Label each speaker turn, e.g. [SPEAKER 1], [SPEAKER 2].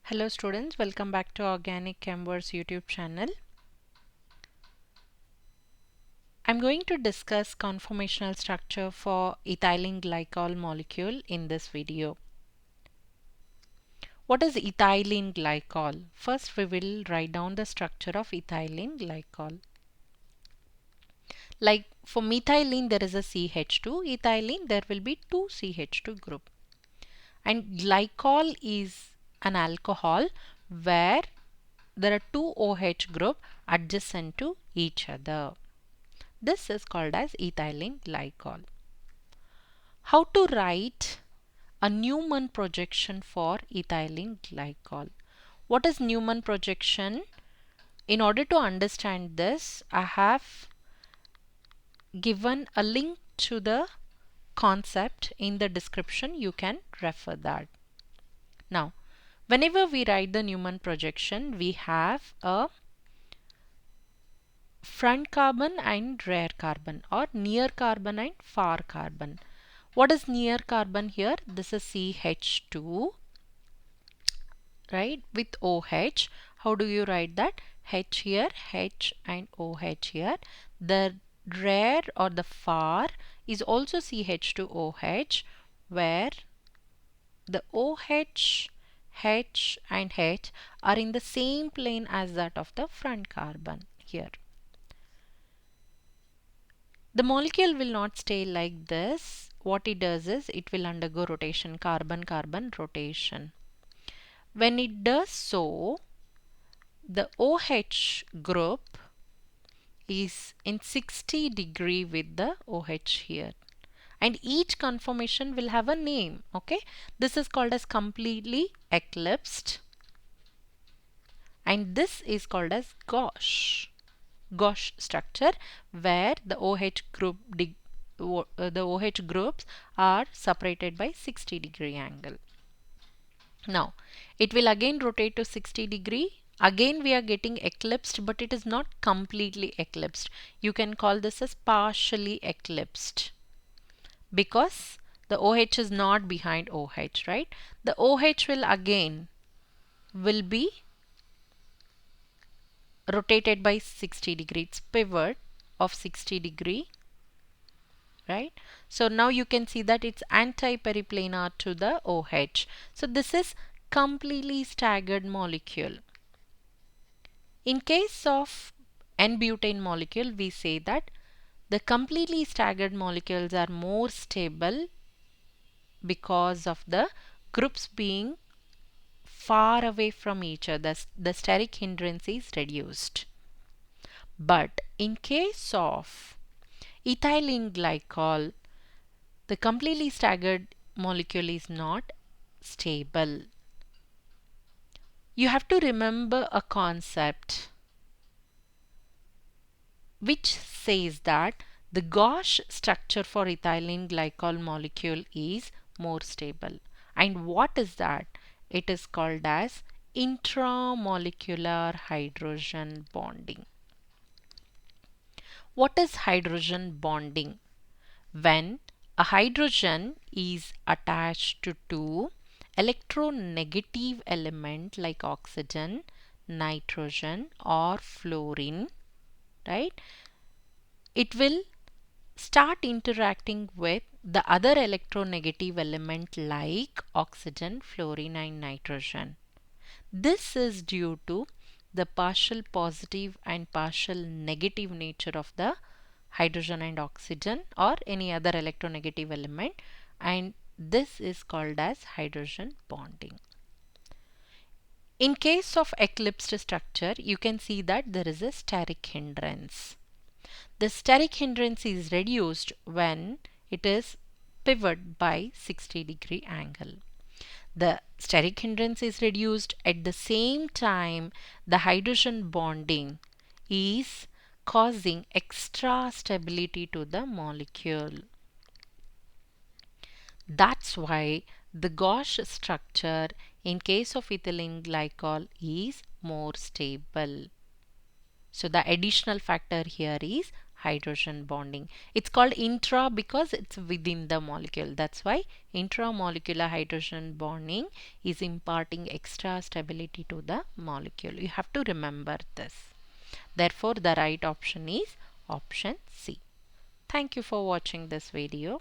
[SPEAKER 1] Hello students, welcome back to Organic Chemverse YouTube channel. I'm going to discuss conformational structure for ethylene glycol molecule in this video. What is ethylene glycol? First we will write down the structure of ethylene glycol. Like for methylene there is a CH2, ethylene there will be two CH2 group. And glycol is an alcohol where there are two OH group adjacent to each other. This is called as ethylene glycol. How to write a Newman projection for ethylene glycol? What is Newman projection? In order to understand this, I have given a link to the concept in the description. You can refer that. Now, whenever we write the Newman projection, we have a front carbon and rear carbon, or near carbon and far carbon. What is near carbon here? This is CH2, right, with OH. How do you write that? H here, H and OH here. The rear or the far is also CH2OH, where the OH, H and H are in the same plane as that of the front carbon here. The molecule will not stay like this. What it does is it will undergo rotation, carbon-carbon rotation. When it does so, the OH group is in 60 degree with the OH here. And each conformation will have a name. Okay, this is called as completely eclipsed. And this is called as gauche structure, where the OH groups are separated by 60 degree angle. Now it will again rotate to 60 degree. Again we are getting eclipsed, but it is not completely eclipsed. You can call this as partially eclipsed, because the OH is not behind OH, right? The OH will be rotated by 60 degree. It's pivot of 60 degree, right? So now you can see that it's anti-periplanar to the OH. So this is completely staggered molecule. In case of N-butane molecule, we say that the completely staggered molecules are more stable because of the groups being far away from each other. The steric hindrance is reduced. But in case of ethylene glycol, the completely staggered molecule is not stable. You have to remember a concept which says that the gauche structure for ethylene glycol molecule is more stable. And what is that? It is called as intramolecular hydrogen bonding. What is hydrogen bonding? When a hydrogen is attached to two electronegative element like oxygen, nitrogen or fluorine, right? It will start interacting with the other electronegative element like oxygen, fluorine and nitrogen. This is due to the partial positive and partial negative nature of the hydrogen and oxygen or any other electronegative element, and this is called as hydrogen bonding. In case of eclipsed structure, you can see that there is a steric hindrance. The steric hindrance is reduced when it is pivot by 60 degree angle. The steric hindrance is reduced, at the same time the hydrogen bonding is causing extra stability to the molecule. That's why the gauche structure in case of ethylene glycol is more stable. So the additional factor here is hydrogen bonding. It's called intra because it's within the molecule. That's why intramolecular hydrogen bonding is imparting extra stability to the molecule. You have to remember this. Therefore, the right option is option C. Thank you for watching this video.